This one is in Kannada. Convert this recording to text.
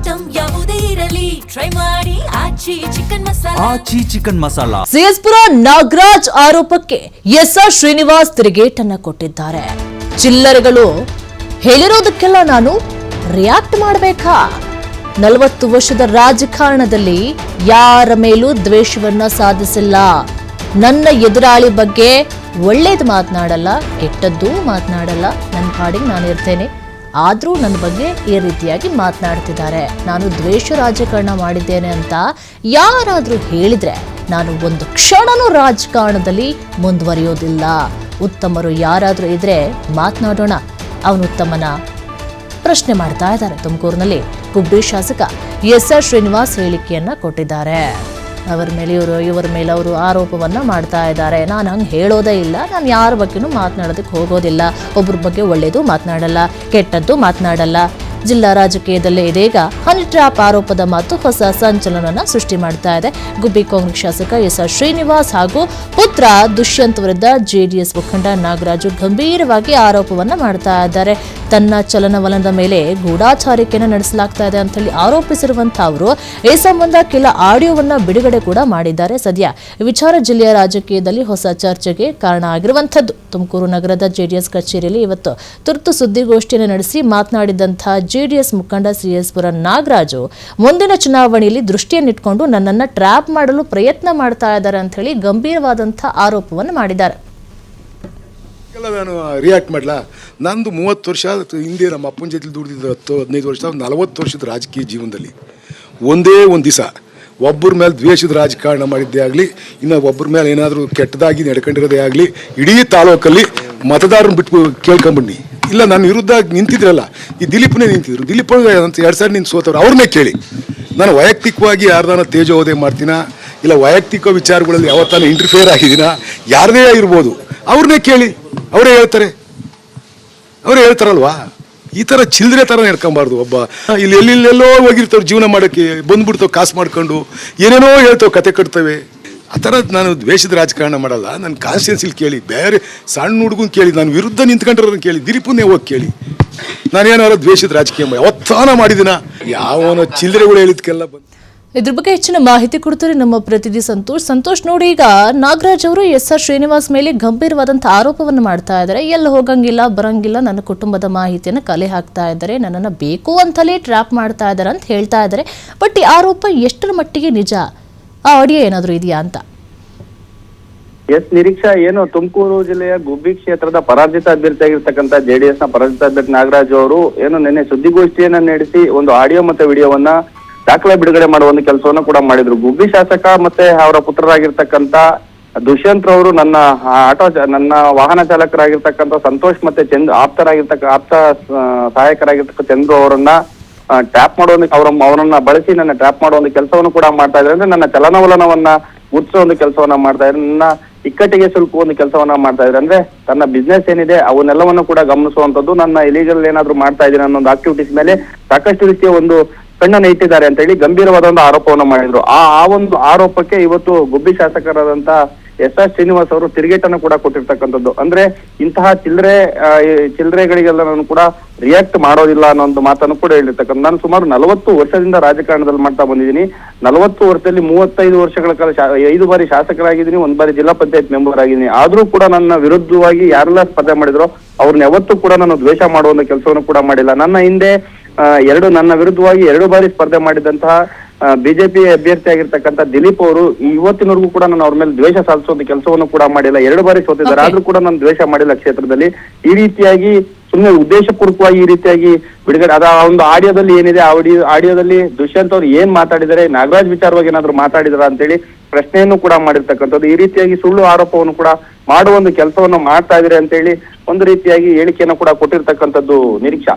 ಐಟಂ ಯಾವುದೇ ಇರಲಿ ಟ್ರೈ ಮಾಡಿ ಆಚಿ ಚಿಕನ್ ಮಸಾಲಾ. ಸಿಎಸ್ಪುರ ನಾಗರಾಜ್ ಆರೋಪಕ್ಕೆ ಎಸ್ಆರ್ ಶ್ರೀನಿವಾಸ್ ತಿರುಗೇಟನ್ನ ಕೊಟ್ಟಿದ್ದಾರೆ. ಚಿಲ್ಲರೆಗಳು ಹೇಳಿರೋದಕ್ಕೆಲ್ಲ ನಾನು ರಿಯಾಕ್ಟ್ ಮಾಡಬೇಕಾ? 40 ವರ್ಷದ ರಾಜಕಾರಣದಲ್ಲಿ ಯಾರ ಮೇಲೂ ದ್ವೇಷವನ್ನ ಸಾಧಿಸಿಲ್ಲ. ನನ್ನ ಎದುರಾಳಿ ಬಗ್ಗೆ ಒಳ್ಳೇದು ಮಾತನಾಡಲ್ಲ, ಕೆಟ್ಟದ್ದು ಮಾತನಾಡಲ್ಲ. ನನ್ನ ಪಾಡಿಗೆ ನಾನು ಇರ್ತೇನೆ. ಆದರೂ ನನ್ನ ಬಗ್ಗೆ ಈ ರೀತಿಯಾಗಿ ಮಾತನಾಡ್ತಿದ್ದಾರೆ. ನಾನು ದ್ವೇಷ ರಾಜಕಾರಣ ಮಾಡಿದ್ದೇನೆ ಅಂತ ಯಾರಾದರೂ ಹೇಳಿದ್ರೆ ನಾನು ಒಂದು ಕ್ಷಣನೂ ರಾಜಕಾರಣದಲ್ಲಿ ಮುಂದುವರಿಯೋದಿಲ್ಲ. ಉತ್ತಮರು ಯಾರಾದರೂ ಇದ್ರೆ ಮಾತನಾಡೋಣ. ಅವನು ಉತ್ತಮನ ಪ್ರಶ್ನೆ ಮಾಡ್ತಾ ಇದ್ದಾರೆ. ತುಮಕೂರಿನಲ್ಲಿ ಗುಬ್ಬಿ ಶಾಸಕ ಎಸ್ಆರ್ ಶ್ರೀನಿವಾಸ್ ಹೇಳಿಕೆಯನ್ನ ಕೊಟ್ಟಿದ್ದಾರೆ. ಇವರ ಮೇಲೆ ಅವರು ಆರೋಪವನ್ನ ಮಾಡ್ತಾ ಇದ್ದಾರೆ. ನಾನು ಹಂಗೆ ಹೇಳೋದೇ ಇಲ್ಲ, ನಾನು ಯಾರ ಬಗ್ಗೆನೂ ಮಾತನಾಡೋದಕ್ಕೆ ಹೋಗೋದಿಲ್ಲ. ಒಬ್ಬರ ಬಗ್ಗೆ ಒಳ್ಳೇದು ಮಾತನಾಡಲ್ಲ, ಕೆಟ್ಟದ್ದು ಮಾತನಾಡಲ್ಲ. ಜಿಲ್ಲಾ ರಾಜಕೀಯದಲ್ಲೇ ಇದೀಗ ಹನಿ ಟ್ರ್ಯಾಪ್ ಆರೋಪದ ಮಾತು ಹೊಸ ಸಂಚಲನವನ್ನ ಸೃಷ್ಟಿ ಮಾಡ್ತಾ ಇದೆ. ಗುಬ್ಬಿ ಕಾಂಗ್ರೆಸ್ ಶಾಸಕ ಎಸ್ಆರ್ ಶ್ರೀನಿವಾಸ್ ಹಾಗೂ ಪುತ್ರ ದುಷ್ಯಂತ್ ವಿರುದ್ಧ ಜೆಡಿಎಸ್ ಮುಖಂಡ ನಾಗರಾಜು ಗಂಭೀರವಾಗಿ ಆರೋಪವನ್ನ ಮಾಡ್ತಾ ಇದ್ದಾರೆ. ತನ್ನ ಚಲನವಲನದ ಮೇಲೆ ಗೂಢಾಚಾರಿಕೆಯನ್ನು ನಡೆಸಲಾಗ್ತಾ ಇದೆ ಅಂತ ಹೇಳಿ ಆರೋಪಿಸಿರುವಂತಹ ಅವರು ಈ ಸಂಬಂಧ ಕೆಲ ಆಡಿಯೋವನ್ನ ಬಿಡುಗಡೆ ಕೂಡ ಮಾಡಿದ್ದಾರೆ. ಸದ್ಯ ವಿಚಾರ ಜಿಲ್ಲೆಯ ರಾಜಕೀಯದಲ್ಲಿ ಹೊಸ ಚರ್ಚೆಗೆ ಕಾರಣ ಆಗಿರುವಂತದ್ದು. ತುಮಕೂರು ನಗರದ ಜೆಡಿಎಸ್ ಕಚೇರಿಯಲ್ಲಿ ಇವತ್ತು ತುರ್ತು ಸುದ್ದಿಗೋಷ್ಠಿಯನ್ನು ನಡೆಸಿ ಮಾತನಾಡಿದಂತಹ ಜೆಡಿಎಸ್ ಮುಖಂಡ ಸಿಎಸ್ಪುರ ನಾಗರಾಜು ಮುಂದಿನ ಚುನಾವಣೆಯಲ್ಲಿ ದೃಷ್ಟಿಯನ್ನಿಟ್ಕೊಂಡು ನನ್ನನ್ನು ಟ್ರ್ಯಾಪ್ ಮಾಡಲು ಪ್ರಯತ್ನ ಮಾಡ್ತಾ ಇದ್ದಾರೆ ಅಂತ ಹೇಳಿ ಗಂಭೀರವಾದಂತಹ ಆರೋಪವನ್ನು ಮಾಡಿದ್ದಾರೆ. ನಾನು ರಿಯಾಕ್ಟ್ ಮಾಡಲಾ? ನಂದು 30 ವರ್ಷ ಹಿಂದೆ ನಮ್ಮ ಅಪ್ಪನ ಜೊತೆ ದುಡಿದಿದ್ದು 10-15 ವರ್ಷ 40 ವರ್ಷದ ರಾಜಕೀಯ ಜೀವನದಲ್ಲಿ ಒಂದೇ ಒಂದು ದಿವಸ ಒಬ್ಬರ ಮೇಲೆ ದ್ವೇಷದ ರಾಜಕಾರಣ ಮಾಡಿದ್ದೇ ಆಗಲಿ, ಇನ್ನು ಒಬ್ಬರ ಮೇಲೆ ಏನಾದರೂ ಕೆಟ್ಟದಾಗಿ ನಡ್ಕೊಂಡಿರೋದೇ ಆಗಲಿ, ಇಡೀ ತಾಲೂಕಲ್ಲಿ ಮತದಾರರನ್ನ ಬಿಟ್ಟು ಕೇಳ್ಕೊಂಬನ್ನಿ. ಇಲ್ಲ, ನನ್ನ ವಿರುದ್ಧ ನಿಂತಿದ್ರಲ್ಲ, ಈ ದಿಲೀಪ್ನೇ ನಿಂತಿದ್ರು. ದಿಲೀಪ್ ಅಂತ 2 ಸಾರಿ ನಿಂತು ಸೋತವ್ರು, ಅವ್ರನ್ನೇ ಕೇಳಿ. ನಾನು ವೈಯಕ್ತಿಕವಾಗಿ ಯಾರ್ದಾನ ತೇಜೋವಧೆ ಮಾಡ್ತೀನ, ಇಲ್ಲ ವೈಯಕ್ತಿಕ ವಿಚಾರಗಳಲ್ಲಿ ಯಾವತ್ತಾನ ಇಂಟರ್ಫಿಯರ್ ಆಗಿದ್ದೀನ, ಯಾರದೇ ಇರ್ಬೋದು, ಅವ್ರನ್ನೇ ಕೇಳಿ. ಅವರೇ ಹೇಳ್ತಾರಲ್ವಾ. ಈ ಥರ ಚಿಲ್ಲರೆ ಥರ ನಡ್ಕೊಂಬಾರ್ದು. ಒಬ್ಬ ಇಲ್ಲಿ ಎಲ್ಲೆಲ್ಲೋ ಹೋಗಿರ್ತಾವೆ ಜೀವನ ಮಾಡೋಕ್ಕೆ, ಬಂದ್ಬಿಡ್ತಾವೆ ಕಾಸು ಮಾಡ್ಕೊಂಡು, ಏನೇನೋ ಹೇಳ್ತಾವೆ, ಕತೆ ಕಟ್ತವೆ. ಆ ಥರ ನಾನು ದ್ವೇಷದ ರಾಜಕಾರಣ ಮಾಡಲ್ಲ. ನನ್ನ ಕಾನ್ಸ್ಟಿಟ್ಯೂನ್ಸಿಲಿ ಕೇಳಿ, ಬೇರೆ ಸಣ್ಣ ಹುಡುಗನ ಕೇಳಿ, ನಾನು ವಿರುದ್ಧ ನಿಂತ್ಕೊಂಡಿರೋದನ್ನ ಕೇಳಿ, ದಿಲೀಪನ್ನೇ ಹೋಗಿ ಕೇಳಿ. ನಾನೇನಾದ್ರು ದ್ವೇಷದ ರಾಜಕೀಯ ಯಾವತ್ತಾನ ಮಾಡಿದಿನ? ಯಾವನೋ ಚಿಲ್ಲರೆಗಳು ಹೇಳಿದ್ಕೆಲ್ಲ ಬಂದು ಇದ್ರ ಬಗ್ಗೆ ಹೆಚ್ಚಿನ ಮಾಹಿತಿ ಕೊಡ್ತಾರೆ ನಮ್ಮ ಪ್ರತಿನಿಧಿ ಸಂತೋಷ್. ನೋಡಿ, ಈಗ ನಾಗರಾಜ್ ಅವರು ಎಸ್ಆರ್ ಶ್ರೀನಿವಾಸ್ ಮೇಲೆ ಗಂಭೀರವಾದಂತಹ ಆರೋಪವನ್ನು ಮಾಡ್ತಾ ಇದ್ದಾರೆ. ಎಲ್ಲಿ ಹೋಗಂಗಿಲ್ಲ ಬರಂಗಿಲ್ಲ, ನನ್ನ ಕುಟುಂಬದ ಮಾಹಿತಿಯನ್ನು ಕಲೆ ಹಾಕ್ತಾ ಇದ್ದಾರೆ, ನನ್ನನ್ನು ಬೇಕು ಅಂತಲೇ ಟ್ರ್ಯಾಪ್ ಮಾಡ್ತಾ ಇದ್ದಾರೆ ಅಂತ ಹೇಳ್ತಾ ಇದ್ದಾರೆ. ಬಟ್ ಈ ಆರೋಪ ಎಷ್ಟರ ಮಟ್ಟಿಗೆ ನಿಜ? ಆ ಆಡಿಯೋ ಏನಾದರೂ ಇದೆಯಾ ಅಂತ? ನಿರೀಕ್ಷಾ, ಏನು ತುಮಕೂರು ಜಿಲ್ಲೆಯ ಗುಬ್ಬಿ ಕ್ಷೇತ್ರದ ಪರಾಜಿತ ಅಭ್ಯರ್ಥಿಯಾಗಿರ್ತಕ್ಕಂಥ ಜೆಡಿಎಸ್ ನ ಪರಾಜಿತ ಅಭ್ಯರ್ಥಿ ನಾಗರಾಜ್ ಅವರು ಏನು ನಿನ್ನೆ ಸುದ್ದಿಗೋಷ್ಠಿಯನ್ನ ನಡೆಸಿ ಒಂದು ಆಡಿಯೋ ಮತ್ತೆ ವಿಡಿಯೋವನ್ನ ದಾಖಲೆ ಬಿಡುಗಡೆ ಮಾಡುವ ಒಂದು ಕೆಲಸವನ್ನ ಕೂಡ ಮಾಡಿದ್ರು. ಗುಬ್ಬಿ ಶಾಸಕ ಮತ್ತೆ ಅವರ ಪುತ್ರರಾಗಿರ್ತಕ್ಕಂಥ ದುಷ್ಯಂತ್ ಅವರು ನನ್ನ ವಾಹನ ಚಾಲಕರಾಗಿರ್ತಕ್ಕಂಥ ಸಂತೋಷ್ ಮತ್ತೆ ಆಪ್ತ ಸಹಾಯಕರಾಗಿರ್ತಕ್ಕ ಚಂದ್ರು ಅವರನ್ನ ಟ್ರ್ಯಾಪ್ ಮಾಡುವ ಅವರನ್ನ ಬಳಸಿ ನನ್ನ ಟ್ರ್ಯಾಪ್ ಮಾಡುವ ಒಂದು ಕೆಲಸವನ್ನು ಕೂಡ ಮಾಡ್ತಾ ಇದ್ದಾರೆ. ಅಂದ್ರೆ ನನ್ನ ಚಲನವಲನವನ್ನ ಗುರ್ತಿಸೋ ಒಂದು ಕೆಲಸವನ್ನ ಮಾಡ್ತಾ ಇದ್ದಾರೆ, ನನ್ನ ಇಕ್ಕಟ್ಟಿಗೆ ಸುಲ್ಕುವ ಒಂದು ಕೆಲಸವನ್ನ ಮಾಡ್ತಾ ಇದ್ದಾರೆ. ಅಂದ್ರೆ ತನ್ನ ಬಿಸ್ನೆಸ್ ಏನಿದೆ ಅವನ್ನೆಲ್ಲವನ್ನು ಕೂಡ ಗಮನಿಸುವಂತದ್ದು, ನನ್ನ ಇಲಿಗಲ್ ಏನಾದ್ರು ಮಾಡ್ತಾ ಇದ್ದೀನಿ ಅನ್ನೋ ಒಂದು ಆಕ್ಟಿವಿಟೀಸ್ ಮೇಲೆ ಸಾಕಷ್ಟು ರೀತಿಯ ಒಂದು ಕಣ್ಣನ್ನು ಇಟ್ಟಿದ್ದಾರೆ ಅಂತ ಹೇಳಿ ಗಂಭೀರವಾದ ಒಂದು ಆರೋಪವನ್ನು ಮಾಡಿದ್ರು. ಆ ಒಂದು ಆರೋಪಕ್ಕೆ ಇವತ್ತು ಗುಬ್ಬಿ ಶಾಸಕರಾದಂತ ಎಸ್ಆರ್ ಶ್ರೀನಿವಾಸ್ ಅವರು ತಿರುಗೇಟನ್ನು ಕೂಡ ಕೊಟ್ಟಿರ್ತಕ್ಕಂಥದ್ದು. ಅಂದ್ರೆ ಇಂತಹ ಚಿಲ್ಲರೆಗಳಿಗೆಲ್ಲ ನಾನು ಕೂಡ ರಿಯಾಕ್ಟ್ ಮಾಡೋದಿಲ್ಲ ಅನ್ನೋ ಒಂದು ಮಾತನ್ನು ಕೂಡ ಹೇಳಿರ್ತಕ್ಕಂಥ. ನಾನು ಸುಮಾರು 40 ವರ್ಷದಿಂದ ರಾಜಕಾರಣದಲ್ಲಿ ಮಾಡ್ತಾ ಬಂದಿದ್ದೀನಿ. 40 ವರ್ಷದಲ್ಲಿ 35 ವರ್ಷಗಳ ಕಾಲ 5 ಬಾರಿ ಶಾಸಕರಾಗಿದ್ದೀನಿ, 1 ಬಾರಿ ಜಿಲ್ಲಾ ಪಂಚಾಯತ್ ಮೆಂಬರ್ ಆಗಿದ್ದೀನಿ. ಆದ್ರೂ ಕೂಡ ನನ್ನ ವಿರುದ್ಧವಾಗಿ ಯಾರೆಲ್ಲ ಸ್ಪರ್ಧೆ ಮಾಡಿದ್ರು ಅವ್ರನ್ನ ಯಾವತ್ತೂ ಕೂಡ ನಾನು ದ್ವೇಷ ಮಾಡುವ ಒಂದು ಕೆಲಸವನ್ನು ಕೂಡ ಮಾಡಿಲ್ಲ. ನನ್ನ ಹಿಂದೆ ನನ್ನ ವಿರುದ್ಧವಾಗಿ 2 ಬಾರಿ ಸ್ಪರ್ಧೆ ಮಾಡಿದಂತಹ ಬಿಜೆಪಿ ಅಭ್ಯರ್ಥಿ ಆಗಿರ್ತಕ್ಕಂಥ ದಿಲೀಪ್ ಅವರು ಇವತ್ತಿನವರೆಗೂ ಕೂಡ ನಾನು ಅವ್ರ ಮೇಲೆ ದ್ವೇಷ ಸಾಧಿಸುವಂತ ಕೆಲಸವನ್ನು ಕೂಡ ಮಾಡಿಲ್ಲ. 2 ಬಾರಿ ಸೋತಿದ್ದಾರೆ, ಆದ್ರೂ ಕೂಡ ನಾನು ದ್ವೇಷ ಮಾಡಿಲ್ಲ ಕ್ಷೇತ್ರದಲ್ಲಿ. ಈ ರೀತಿಯಾಗಿ ಸುಮ್ಮನೆ ಉದ್ದೇಶಪೂರ್ವಕವಾಗಿ ಈ ರೀತಿಯಾಗಿ ಬಿಡುಗಡೆ ಅದ ಒಂದು ಆಡಿಯೋದಲ್ಲಿ ಏನಿದೆ, ಆಡಿಯೋದಲ್ಲಿ ದುಷ್ಯಂತ್ ಅವ್ರು ಏನ್ ಮಾತಾಡಿದ್ದಾರೆ, ನಾಗರಾಜ್ ವಿಚಾರವಾಗಿ ಏನಾದ್ರು ಮಾತಾಡಿದಾರ ಅಂತೇಳಿ ಪ್ರಶ್ನೆಯನ್ನು ಕೂಡ ಮಾಡಿರ್ತಕ್ಕಂಥದ್ದು. ಈ ರೀತಿಯಾಗಿ ಸುಳ್ಳು ಆರೋಪವನ್ನು ಕೂಡ ಮಾಡುವ ಒಂದು ಕೆಲಸವನ್ನು ಮಾಡ್ತಾ ಇದ್ದಾರೆ ಅಂತೇಳಿ ಒಂದು ರೀತಿಯಾಗಿ ಹೇಳಿಕೆಯನ್ನು ಕೂಡ ಕೊಟ್ಟಿರ್ತಕ್ಕಂಥದ್ದು. ನಿರೀಕ್ಷಾ.